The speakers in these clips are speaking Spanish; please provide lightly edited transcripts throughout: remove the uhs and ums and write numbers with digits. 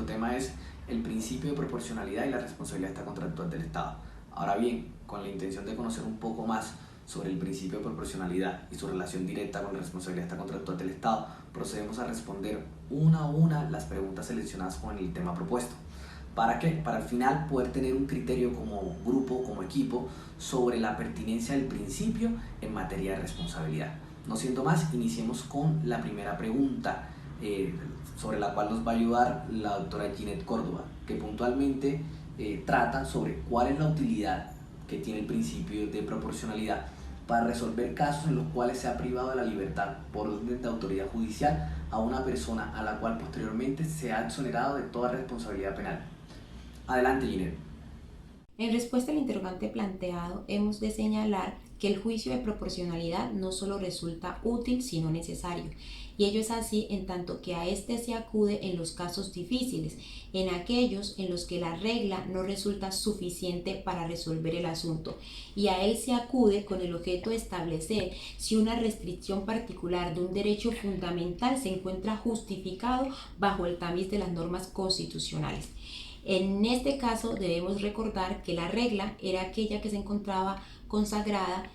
nuestro tema es el principio de proporcionalidad y la responsabilidad extracontractual del Estado. Ahora bien, con la intención de conocer un poco más sobre el principio de proporcionalidad y su relación directa con la responsabilidad extracontractual del Estado, procedemos a responder una a una las preguntas seleccionadas con el tema propuesto. ¿Para qué? Para al final poder tener un criterio como grupo, como equipo, sobre la pertinencia del principio en materia de responsabilidad. No siendo más, iniciemos con la primera pregunta, sobre la cual nos va a ayudar la doctora Ginette Córdoba, que puntualmente trata sobre cuál es la utilidad que tiene el principio de proporcionalidad para resolver casos en los cuales se ha privado de la libertad por orden de autoridad judicial a una persona a la cual posteriormente se ha exonerado de toda responsabilidad penal. Adelante, Ginette. En respuesta al interrogante planteado, hemos de señalar que el juicio de proporcionalidad no solo resulta útil, sino necesario. Y ello es así en tanto que a este se acude en los casos difíciles, en aquellos en los que la regla no resulta suficiente para resolver el asunto. Y a él se acude con el objeto de establecer si una restricción particular de un derecho fundamental se encuentra justificado bajo el tamiz de las normas constitucionales. En este caso debemos recordar que la regla era aquella que se encontraba consagrada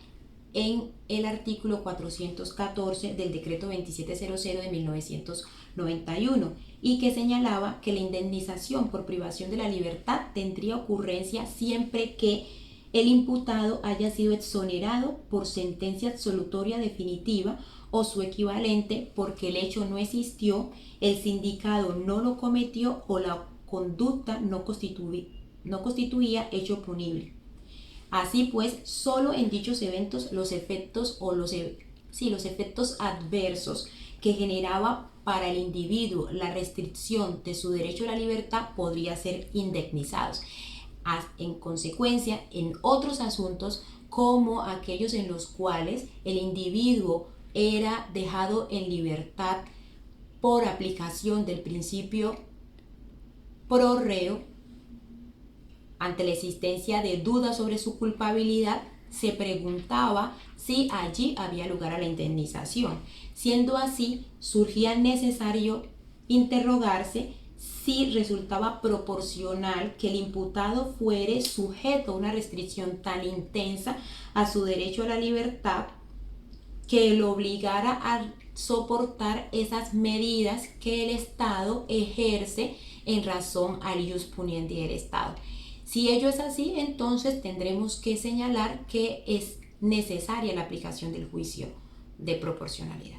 en el artículo 414 del decreto 2700 de 1991 y que señalaba que la indemnización por privación de la libertad tendría ocurrencia siempre que el imputado haya sido exonerado por sentencia absolutoria definitiva o su equivalente porque el hecho no existió, el sindicado no lo cometió o la conducta no constituía hecho punible. Así pues, solo en dichos eventos los efectos adversos que generaba para el individuo la restricción de su derecho a la libertad podría ser indemnizados. En consecuencia, en otros asuntos como aquellos en los cuales el individuo era dejado en libertad por aplicación del principio pro reo, ante la existencia de dudas sobre su culpabilidad, se preguntaba si allí había lugar a la indemnización. Siendo así, surgía necesario interrogarse si resultaba proporcional que el imputado fuere sujeto a una restricción tan intensa a su derecho a la libertad que lo obligara a soportar esas medidas que el Estado ejerce en razón al ius puniendi del Estado. Si ello es así, entonces tendremos que señalar que es necesaria la aplicación del juicio de proporcionalidad.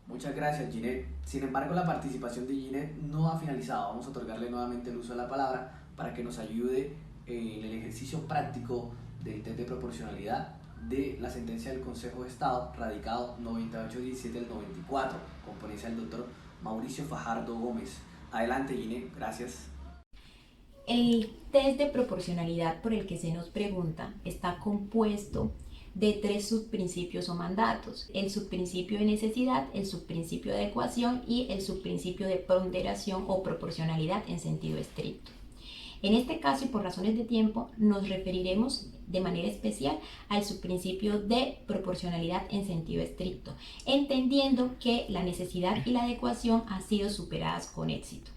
Muchas gracias, Ginette. Sin embargo, la participación de Ginette no ha finalizado. Vamos a otorgarle nuevamente el uso de la palabra para que nos ayude en el ejercicio práctico del test de proporcionalidad de la sentencia del Consejo de Estado, radicado 9817 del 94, con ponencia del doctor Mauricio Fajardo Gómez. Adelante, Ginette, gracias. El test de proporcionalidad por el que se nos pregunta está compuesto de 3 subprincipios o mandatos: el subprincipio de necesidad, el subprincipio de adecuación y el subprincipio de ponderación o proporcionalidad en sentido estricto. En este caso, y por razones de tiempo, nos referiremos de manera especial al subprincipio de proporcionalidad en sentido estricto, entendiendo que la necesidad y la adecuación han sido superadas con éxito.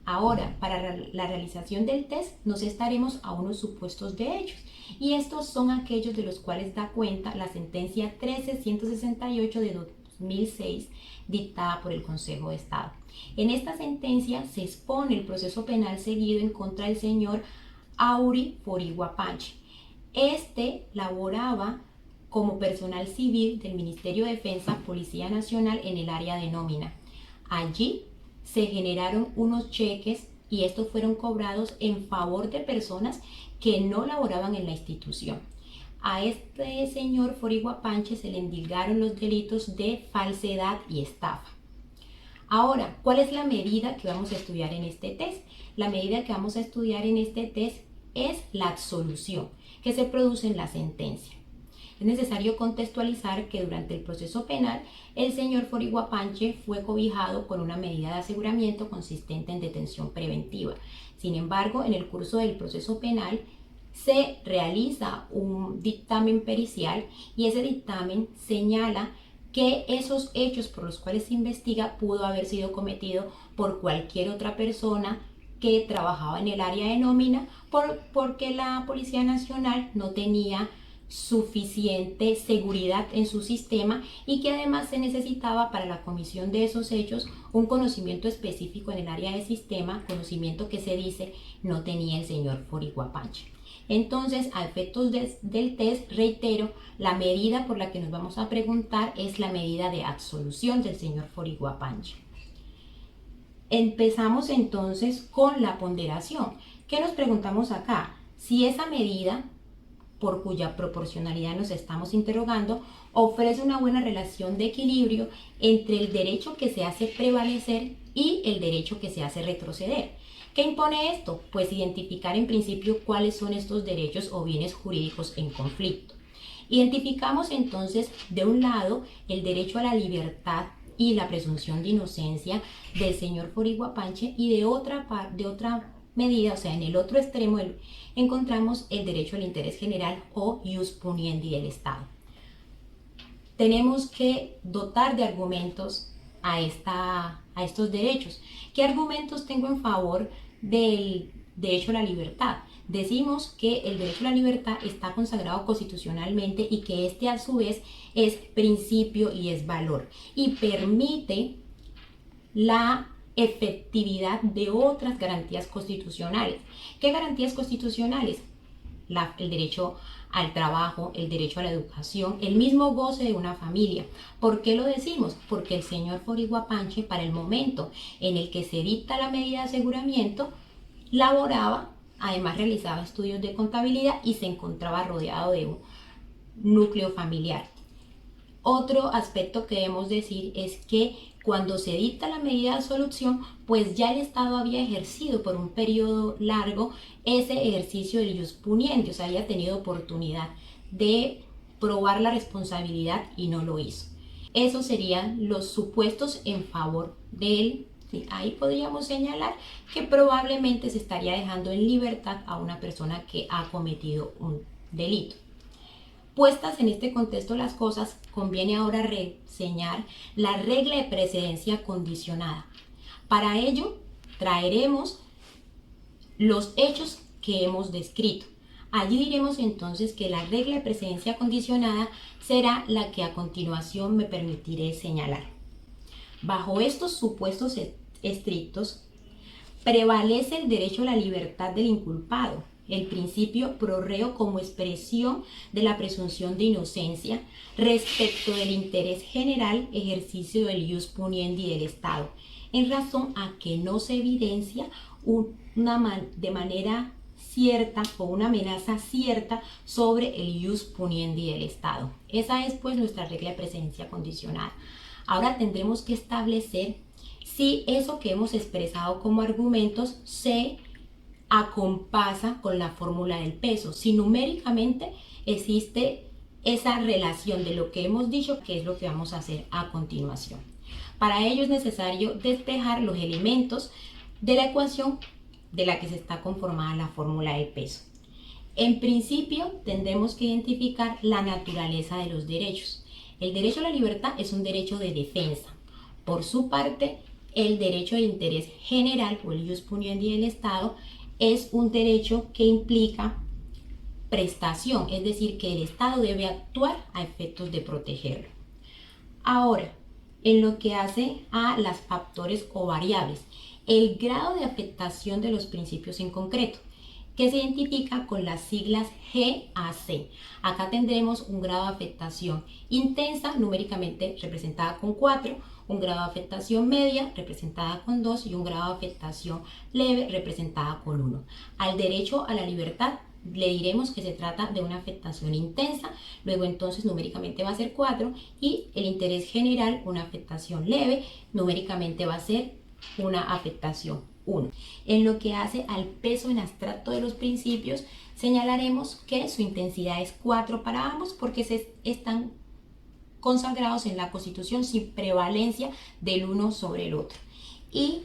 Ahora, para la realización del test nos estaremos a unos supuestos de hechos, y estos son aquellos de los cuales da cuenta la sentencia 13168 de 2006 dictada por el Consejo de Estado. En esta sentencia se expone el proceso penal seguido en contra del señor Auri Forigua Panche. Este laboraba como personal civil del Ministerio de Defensa, Policía Nacional en el área de nómina. Allí se generaron unos cheques y estos fueron cobrados en favor de personas que no laboraban en la institución. A este señor Forigua Panche se le endilgaron los delitos de falsedad y estafa. Ahora, ¿cuál es la medida que vamos a estudiar en este test? La medida que vamos a estudiar en este test es la absolución que se produce en la sentencia. Es necesario contextualizar que durante el proceso penal el señor Forigua Panche fue cobijado con una medida de aseguramiento consistente en detención preventiva. Sin embargo, en el curso del proceso penal se realiza un dictamen pericial y ese dictamen señala que esos hechos por los cuales se investiga pudo haber sido cometido por cualquier otra persona que trabajaba en el área de nómina porque la Policía Nacional no tenía suficiente seguridad en su sistema y que además se necesitaba para la comisión de esos hechos un conocimiento específico en el área de sistema, conocimiento que se dice no tenía el señor Foriguapanche. Entonces, a efectos del test, reitero, la medida por la que nos vamos a preguntar es la medida de absolución del señor Foriguapanche. Empezamos entonces con la ponderación. ¿Qué nos preguntamos acá? Si esa medida, por cuya proporcionalidad nos estamos interrogando, ofrece una buena relación de equilibrio entre el derecho que se hace prevalecer y el derecho que se hace retroceder. ¿Qué impone esto? Pues identificar en principio cuáles son estos derechos o bienes jurídicos en conflicto. Identificamos entonces, de un lado, el derecho a la libertad y la presunción de inocencia del señor Foriguapanche, y de otra medida, o sea, en el otro extremo, encontramos el derecho al interés general o ius puniendi del Estado. Tenemos que dotar de argumentos a estos derechos. ¿Qué argumentos tengo en favor del derecho a la libertad? Decimos que el derecho a la libertad está consagrado constitucionalmente y que este a su vez es principio y es valor y permite la efectividad de otras garantías constitucionales. ¿Qué garantías constitucionales? El derecho al trabajo, el derecho a la educación, el mismo goce de una familia. ¿Por qué lo decimos? Porque el señor Foriguapanche, para el momento en el que se dicta la medida de aseguramiento, laboraba, además realizaba estudios de contabilidad y se encontraba rodeado de un núcleo familiar. Otro aspecto que debemos decir es que cuando se dicta la medida de absolución, pues ya el Estado había ejercido por un periodo largo ese ejercicio del ius puniendi, o sea, había tenido oportunidad de probar la responsabilidad y no lo hizo. Esos serían los supuestos en favor de él. Sí, ahí podríamos señalar que probablemente se estaría dejando en libertad a una persona que ha cometido un delito. Puestas en este contexto las cosas, conviene ahora reseñar la regla de precedencia condicionada. Para ello, traeremos los hechos que hemos descrito. Allí diremos entonces que la regla de precedencia condicionada será la que a continuación me permitiré señalar. Bajo estos supuestos estrictos, prevalece el derecho a la libertad del inculpado, el principio pro reo como expresión de la presunción de inocencia respecto del interés general, ejercicio del ius puniendi del Estado, en razón a que no se evidencia de manera cierta o una amenaza cierta sobre el ius puniendi del Estado. Esa es pues nuestra regla de precedencia condicionada. Ahora tendremos que establecer si eso que hemos expresado como argumentos se acompasa con la fórmula del peso, si numéricamente existe esa relación de lo que hemos dicho, que es lo que vamos a hacer a continuación. Para ello es necesario despejar los elementos de la ecuación de la que se está conformada la fórmula del peso. En principio tendremos que identificar la naturaleza de los derechos. El derecho a la libertad es un derecho de defensa. Por su parte, el derecho de interés general o el ius puniendi del Estado es un derecho que implica prestación, es decir, que el Estado debe actuar a efectos de protegerlo. Ahora, en lo que hace a las factores o variables, el grado de afectación de los principios en concreto, que se identifica con las siglas GAC. Acá tendremos un grado de afectación intensa, numéricamente representada con 4, un grado de afectación media, representada con 2, y un grado de afectación leve, representada con 1. Al derecho a la libertad le diremos que se trata de una afectación intensa, luego entonces numéricamente va a ser 4, y el interés general, una afectación leve, numéricamente va a ser una afectación 1. En lo que hace al peso en abstracto de los principios, señalaremos que su intensidad es 4 para ambos porque están consagrados en la Constitución sin prevalencia del uno sobre el otro. Y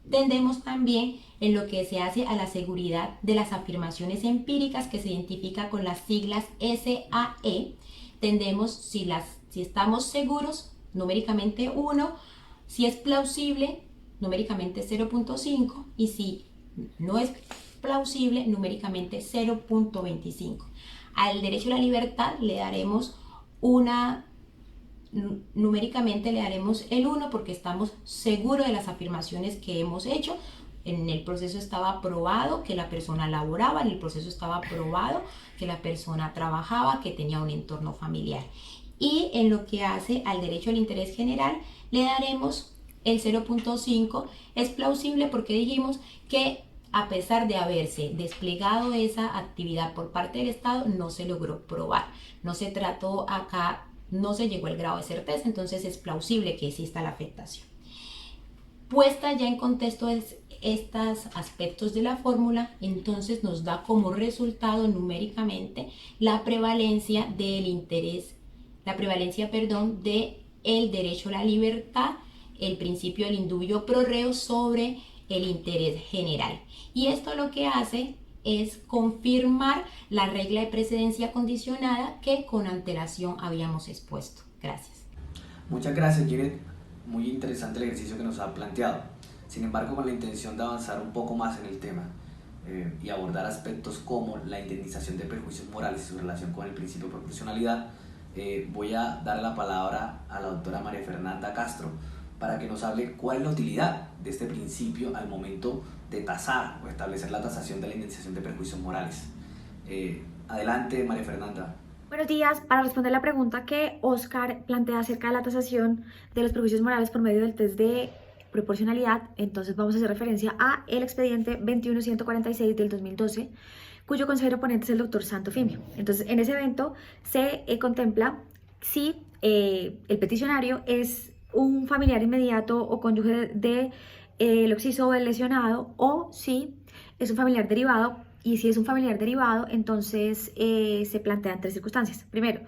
tendemos también en lo que se hace a la seguridad de las afirmaciones empíricas, que se identifica con las siglas SAE. Tendemos si estamos seguros, numéricamente 1, si es plausible, numéricamente 0.5, y si no es plausible, numéricamente 0.25. Al derecho a la libertad le daremos numéricamente le daremos el 1 porque estamos seguros de las afirmaciones que hemos hecho. En el proceso estaba probado que la persona laboraba, en el proceso estaba probado que la persona trabajaba, que tenía un entorno familiar. Y en lo que hace al derecho al interés general, le daremos el 0.5. Es plausible porque dijimos que a pesar de haberse desplegado esa actividad por parte del Estado, no se logró probar. No se trató acá, no se llegó al grado de certeza, entonces es plausible que exista la afectación. Puesta ya en contexto estos aspectos de la fórmula, entonces nos da como resultado numéricamente la prevalencia del interés, del derecho a la libertad, el principio del indubio pro reo sobre el interés general. Y esto lo que hace es confirmar la regla de precedencia condicionada que con antelación habíamos expuesto. Gracias. Muchas gracias, Janet. Muy interesante el ejercicio que nos ha planteado. Sin embargo, con la intención de avanzar un poco más en el tema y abordar aspectos como la indemnización de perjuicios morales y su relación con el principio de proporcionalidad, voy a dar la palabra a la doctora María Fernanda Castro para que nos hable cuál es la utilidad de este principio al momento de tasar o establecer la tasación de la indemnización de perjuicios morales. Adelante, María Fernanda. Buenos días. Para responder la pregunta que Oscar plantea acerca de la tasación de los perjuicios morales por medio del test de proporcionalidad, entonces vamos a hacer referencia a el expediente 21146 del 2012, cuyo consejero ponente es el doctor Santofimio. Entonces, en ese evento se contempla si el peticionario es un familiar inmediato o cónyuge del occiso o del lesionado, o si es un familiar derivado. Y si es un familiar derivado, entonces se plantean tres circunstancias. Primero,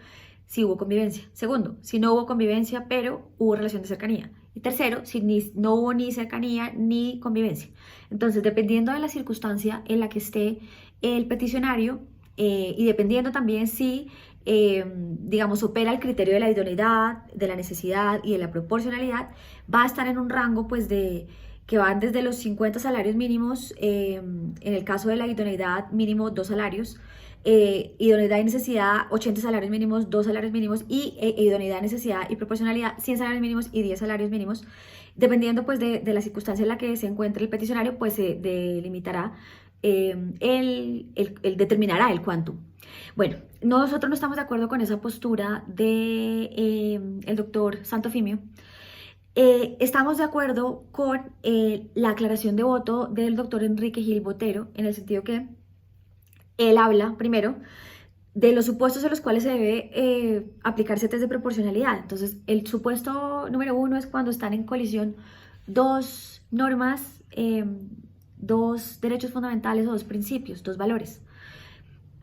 si hubo convivencia. Segundo, si no hubo convivencia, pero hubo relación de cercanía. Y tercero, si no hubo ni cercanía ni convivencia. Entonces, dependiendo de la circunstancia en la que esté el peticionario y dependiendo también si, digamos, opera el criterio de la idoneidad, de la necesidad y de la proporcionalidad, va a estar en un rango pues que van desde los 50 salarios mínimos, en el caso de la idoneidad mínimo 2 salarios, idoneidad y necesidad 80 salarios mínimos, 2 salarios mínimos, y idoneidad, necesidad y proporcionalidad 100 salarios mínimos y 10 salarios mínimos. Dependiendo pues de la circunstancia en la que se encuentre el peticionario, pues se delimitará, determinará el quantum. Bueno, nosotros no estamos de acuerdo con esa postura de el doctor Santofimio. Estamos de acuerdo con la aclaración de voto del doctor Enrique Gil Botero, en el sentido que él habla, primero, de los supuestos en los cuales se debe aplicarse test de proporcionalidad. Entonces, el supuesto número 1 es cuando están en colisión dos normas, dos derechos fundamentales o dos principios, dos valores.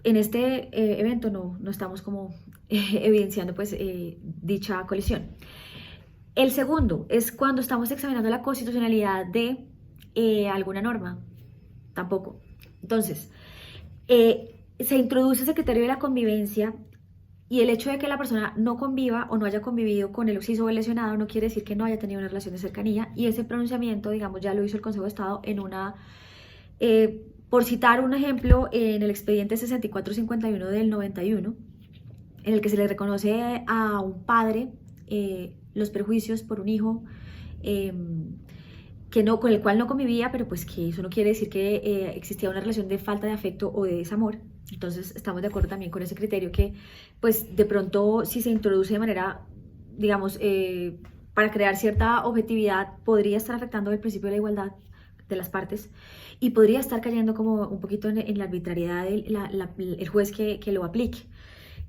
En este evento no estamos como evidenciando pues dicha colisión. El segundo es cuando estamos examinando la constitucionalidad de alguna norma. Tampoco. Entonces, se introduce ese criterio de la convivencia, y el hecho de que la persona no conviva o no haya convivido con el occiso o el lesionado no quiere decir que no haya tenido una relación de cercanía, y ese pronunciamiento, digamos, ya lo hizo el Consejo de Estado en una, por citar un ejemplo, en el expediente 6451 del 91, en el que se le reconoce a un padre los perjuicios por un hijo con el cual no convivía, pero pues que eso no quiere decir que existía una relación de falta de afecto o de desamor. Entonces estamos de acuerdo también con ese criterio que pues de pronto, si se introduce de manera, digamos, para crear cierta objetividad, podría estar afectando el principio de la igualdad de las partes y podría estar cayendo como un poquito en la arbitrariedad del juez que lo aplique.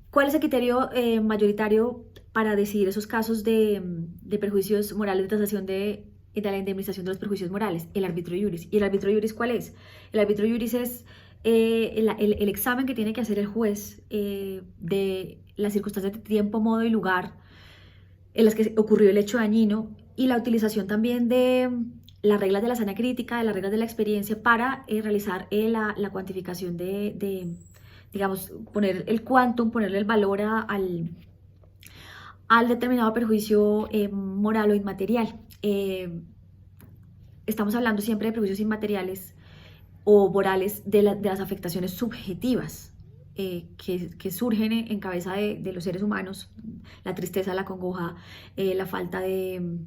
¿Cuál es el criterio mayoritario para decidir esos casos de perjuicios morales, de tasación de la indemnización de los perjuicios morales? El arbitrio iuris. ¿Y el arbitrio iuris cuál es? El arbitrio iuris es el examen que tiene que hacer el juez de las circunstancias de tiempo, modo y lugar en las que ocurrió el hecho dañino, y la utilización también de las reglas de la sana crítica, de las reglas de la experiencia para realizar la cuantificación digamos, poner el quantum, ponerle el valor al determinado perjuicio moral o inmaterial. estamos hablando siempre de prejuicios inmateriales o morales de las afectaciones subjetivas que surgen en cabeza de los seres humanos, la tristeza, la congoja, la falta de,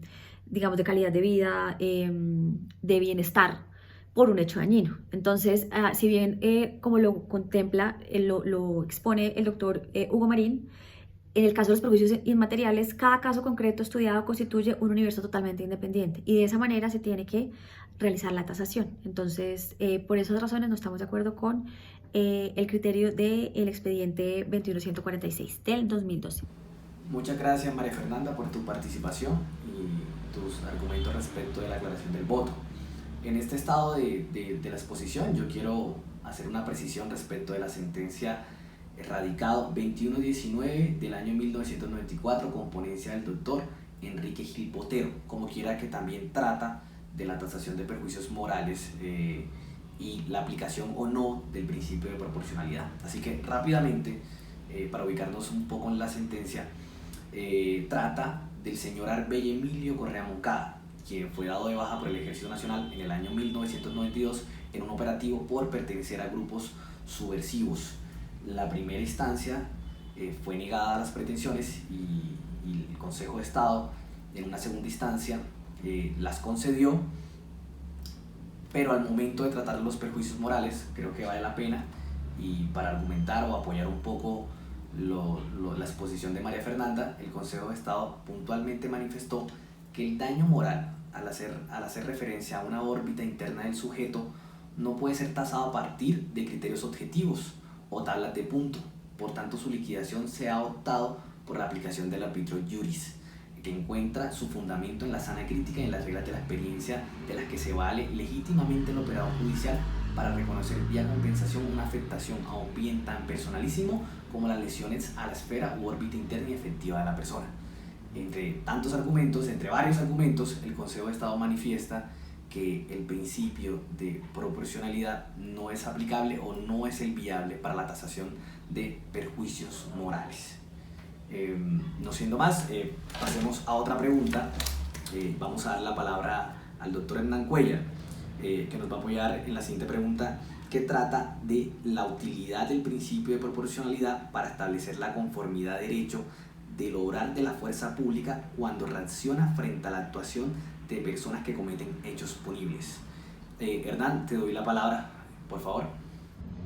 digamos, de calidad de vida, de bienestar por un hecho dañino. Entonces, si bien como lo contempla, lo expone el doctor Hugo Marín, en el caso de los prejuicios inmateriales, cada caso concreto estudiado constituye un universo totalmente independiente y de esa manera se tiene que realizar la tasación. Entonces, por esas razones no estamos de acuerdo con el criterio del expediente 21146 del 2012. Muchas gracias, María Fernanda, por tu participación y tus argumentos respecto de la aclaración del voto. En este estado de la exposición yo quiero hacer una precisión respecto de la sentencia radicado 2119 del año 1994 con ponencia del doctor Enrique Gil Botero, como quiera, que también trata de la tasación de perjuicios morales y la aplicación o no del principio de proporcionalidad. Así que rápidamente, para ubicarnos un poco en la sentencia, trata del señor Arbey Emilio Correa Moncada, quien fue dado de baja por el Ejército Nacional en el año 1992 en un operativo por pertenecer a grupos subversivos. La primera instancia fue negada las pretensiones y el Consejo de Estado en una segunda instancia las concedió, pero al momento de tratar los perjuicios morales creo que vale la pena, y para argumentar o apoyar un poco la exposición de María Fernanda, el Consejo de Estado puntualmente manifestó que el daño moral al hacer referencia a una órbita interna del sujeto no puede ser tasado a partir de criterios objetivos o tablas de punto. Por tanto, su liquidación se ha optado por la aplicación del arbitrio juris, que encuentra su fundamento en la sana crítica y en las reglas de la experiencia de las que se vale legítimamente el operador judicial para reconocer vía compensación una afectación a un bien tan personalísimo como las lesiones a la esfera u órbita interna y efectiva de la persona. Entre varios argumentos, el Consejo de Estado manifiesta que el principio de proporcionalidad no es aplicable o no es el viable para la tasación de perjuicios morales. No siendo más, pasemos a otra pregunta. Vamos a dar la palabra al doctor Hernán Cuellar, que nos va a apoyar en la siguiente pregunta, que trata de la utilidad del principio de proporcionalidad para establecer la conformidad de derecho del obrar de la fuerza pública cuando reacciona frente a la actuación de personas que cometen hechos punibles. Hernán, te doy la palabra, por favor.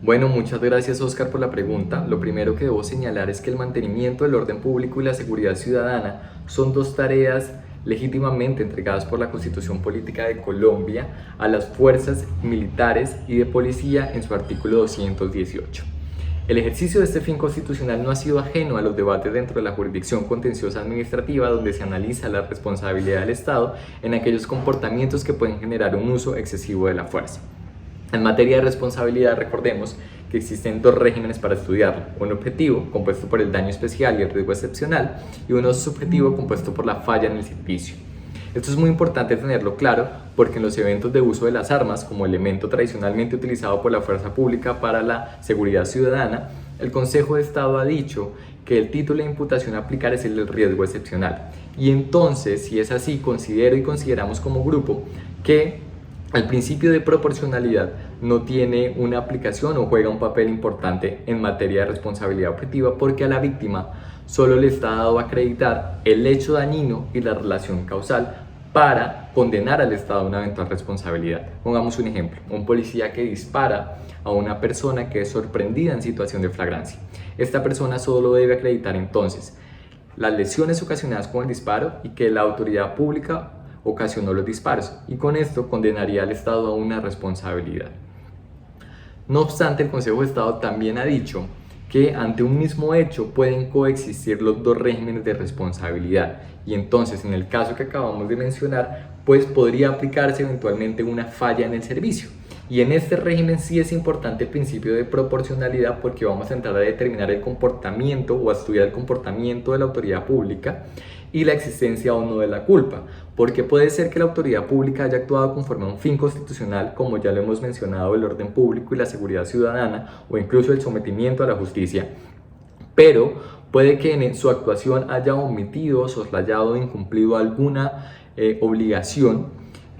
Bueno, muchas gracias, Oscar, por la pregunta. Lo primero que debo señalar es que el mantenimiento del orden público y la seguridad ciudadana son dos tareas legítimamente entregadas por la Constitución Política de Colombia a las fuerzas militares y de policía en su artículo 218. El ejercicio de este fin constitucional no ha sido ajeno a los debates dentro de la jurisdicción contenciosa administrativa, donde se analiza la responsabilidad del Estado en aquellos comportamientos que pueden generar un uso excesivo de la fuerza. En materia de responsabilidad, recordemos que existen dos regímenes para estudiarlo: un objetivo, compuesto por el daño especial y el riesgo excepcional, y uno subjetivo, compuesto por la falla en el servicio. Esto es muy importante tenerlo claro porque en los eventos de uso de las armas, como elemento tradicionalmente utilizado por la fuerza pública para la seguridad ciudadana, el Consejo de Estado ha dicho que el título de imputación a aplicar es el del riesgo excepcional. Y entonces, si es así, consideramos como grupo que el principio de proporcionalidad no tiene una aplicación o juega un papel importante en materia de responsabilidad objetiva, porque a la víctima solo le está dado a acreditar el hecho dañino y la relación causal para condenar al Estado a una eventual responsabilidad. Pongamos un ejemplo: un policía que dispara a una persona que es sorprendida en situación de flagrancia. Esta persona solo debe acreditar entonces las lesiones ocasionadas con el disparo y que la autoridad pública ocasionó los disparos, y con esto condenaría al Estado a una responsabilidad. No obstante, el Consejo de Estado también ha dicho que ante un mismo hecho pueden coexistir los dos regímenes de responsabilidad, y entonces en el caso que acabamos de mencionar, pues podría aplicarse eventualmente una falla en el servicio. Y en este régimen sí es importante el principio de proporcionalidad, porque vamos a entrar a determinar el comportamiento o a estudiar el comportamiento de la autoridad pública y la existencia o no de la culpa, porque puede ser que la autoridad pública haya actuado conforme a un fin constitucional, como ya lo hemos mencionado, el orden público y la seguridad ciudadana, o incluso el sometimiento a la justicia, pero puede que en su actuación haya omitido, soslayado o incumplido alguna obligación,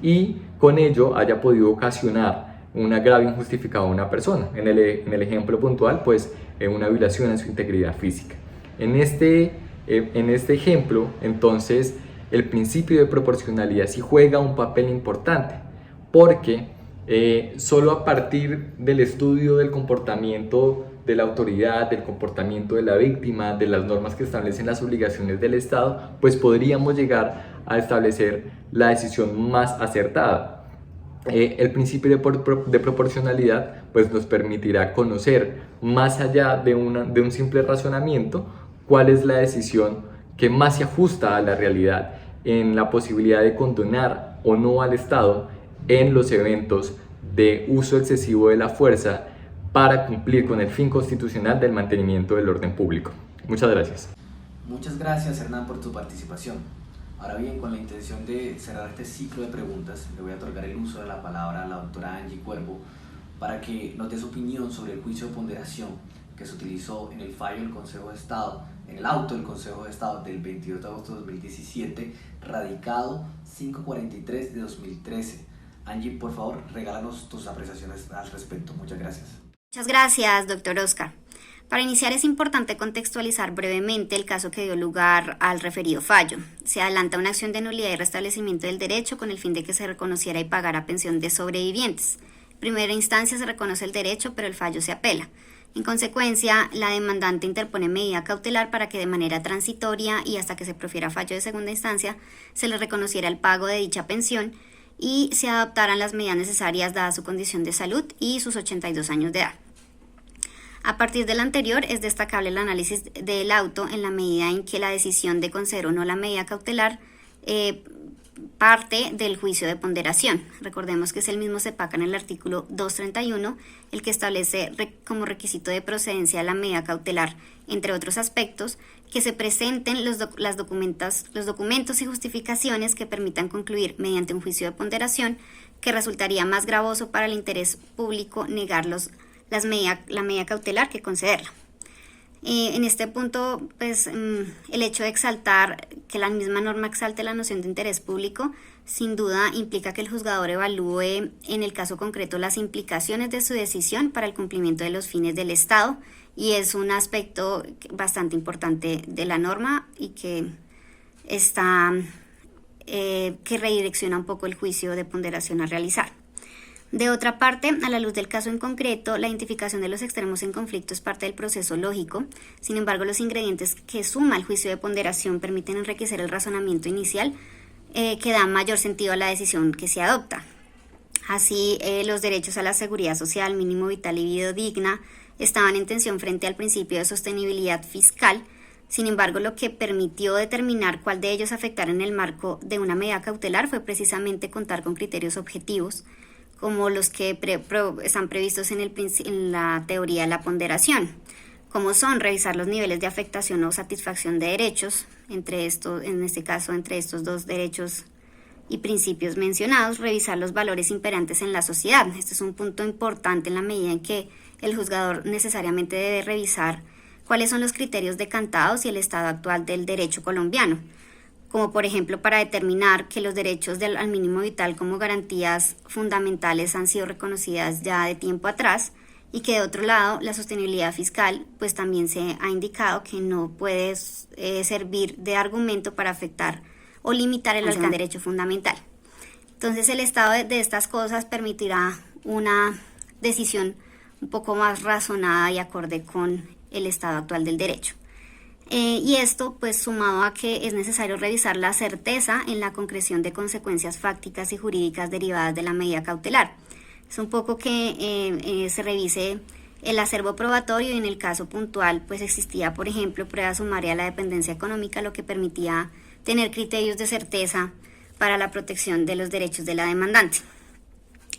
y con ello haya podido ocasionar un agravio injustificado a una persona. En el ejemplo puntual, pues una violación a su integridad física. En este ejemplo, entonces, el principio de proporcionalidad sí juega un papel importante, porque solo a partir del estudio del comportamiento de la autoridad, del comportamiento de la víctima, de las normas que establecen las obligaciones del Estado, pues podríamos llegar a establecer la decisión más acertada. El principio de proporcionalidad pues nos permitirá conocer, más allá de un simple razonamiento, cuál es la decisión que más se ajusta a la realidad en la posibilidad de condonar o no al Estado en los eventos de uso excesivo de la fuerza para cumplir con el fin constitucional del mantenimiento del orden público. Muchas gracias. Muchas gracias, Hernán, por tu participación. Ahora bien, con la intención de cerrar este ciclo de preguntas, le voy a otorgar el uso de la palabra a la doctora Angie Cuervo para que nos dé su opinión sobre el juicio de ponderación que se utilizó en el fallo del Consejo de Estado, en el auto del Consejo de Estado del 22 de agosto de 2017, radicado 543 de 2013. Angie, por favor, regálanos tus apreciaciones al respecto. Muchas gracias. Muchas gracias, doctor Oscar. Para iniciar es importante contextualizar brevemente el caso que dio lugar al referido fallo. Se adelanta una acción de nulidad y restablecimiento del derecho con el fin de que se reconociera y pagara pensión de sobrevivientes. En primera instancia se reconoce el derecho, pero el fallo se apela. En consecuencia, la demandante interpone medida cautelar para que de manera transitoria y hasta que se profiera fallo de segunda instancia se le reconociera el pago de dicha pensión y se adoptaran las medidas necesarias dada su condición de salud y sus 82 años de edad. A partir del anterior, es destacable el análisis del auto en la medida en que la decisión de conceder o no la medida cautelar parte del juicio de ponderación. Recordemos que es el mismo CEPAC en el artículo 231, el que establece como requisito de procedencia la medida cautelar, entre otros aspectos, que se presenten los documentos y justificaciones que permitan concluir mediante un juicio de ponderación que resultaría más gravoso para el interés público negar la medida cautelar que concederla. En este punto, pues, el hecho de exaltar, que la misma norma exalte la noción de interés público, sin duda implica que el juzgador evalúe en el caso concreto las implicaciones de su decisión para el cumplimiento de los fines del Estado, y es un aspecto bastante importante de la norma y que redirecciona un poco el juicio de ponderación a realizar. De otra parte, a la luz del caso en concreto, la identificación de los extremos en conflicto es parte del proceso lógico. Sin embargo, los ingredientes que suma el juicio de ponderación permiten enriquecer el razonamiento inicial que da mayor sentido a la decisión que se adopta. Así, los derechos a la seguridad social, mínimo vital y vida digna estaban en tensión frente al principio de sostenibilidad fiscal. Sin embargo, lo que permitió determinar cuál de ellos afectar en el marco de una medida cautelar fue precisamente contar con criterios objetivos, como los que están previstos en la teoría de la ponderación, como son revisar los niveles de afectación o satisfacción de derechos, en este caso entre estos dos derechos y principios mencionados, revisar los valores imperantes en la sociedad. Este es un punto importante en la medida en que el juzgador necesariamente debe revisar cuáles son los criterios decantados y el estado actual del derecho colombiano, como por ejemplo para determinar que los derechos al mínimo vital como garantías fundamentales han sido reconocidas ya de tiempo atrás, y que de otro lado la sostenibilidad fiscal pues también se ha indicado que no puede servir de argumento para afectar o limitar el alcance del derecho fundamental. Entonces el estado de estas cosas permitirá una decisión un poco más razonada y acorde con el estado actual del derecho. Y esto pues sumado a que es necesario revisar la certeza en la concreción de consecuencias fácticas y jurídicas derivadas de la medida cautelar. Es un poco que se revise el acervo probatorio, y en el caso puntual pues existía por ejemplo prueba sumaria de la dependencia económica, lo que permitía tener criterios de certeza para la protección de los derechos de la demandante.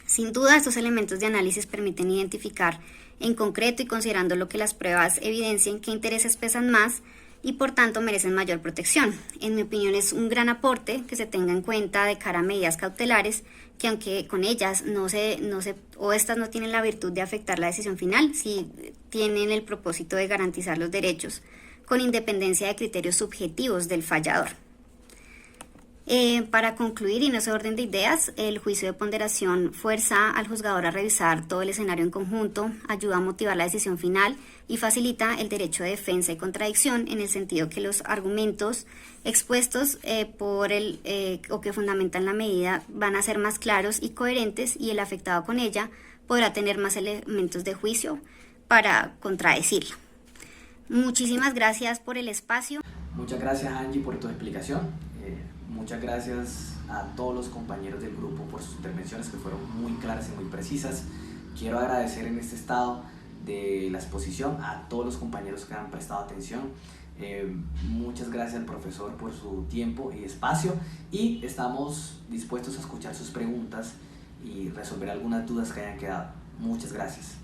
Sin duda, estos elementos de análisis permiten identificar en concreto y considerando lo que las pruebas evidencien qué intereses pesan más y por tanto merecen mayor protección. En mi opinión es un gran aporte que se tenga en cuenta de cara a medidas cautelares que, aunque con ellas estas no tienen la virtud de afectar la decisión final, sí tienen el propósito de garantizar los derechos con independencia de criterios subjetivos del fallador. Para concluir, y en ese orden de ideas, el juicio de ponderación fuerza al juzgador a revisar todo el escenario en conjunto, ayuda a motivar la decisión final y facilita el derecho de defensa y contradicción en el sentido que los argumentos expuestos o que fundamentan la medida van a ser más claros y coherentes, y el afectado con ella podrá tener más elementos de juicio para contradecirla. Muchísimas gracias por el espacio. Muchas gracias, Angie, por tu explicación. Muchas gracias a todos los compañeros del grupo por sus intervenciones, que fueron muy claras y muy precisas. Quiero agradecer en este estado de la exposición a todos los compañeros que han prestado atención. Muchas gracias al profesor por su tiempo y espacio, y estamos dispuestos a escuchar sus preguntas y resolver algunas dudas que hayan quedado. Muchas gracias.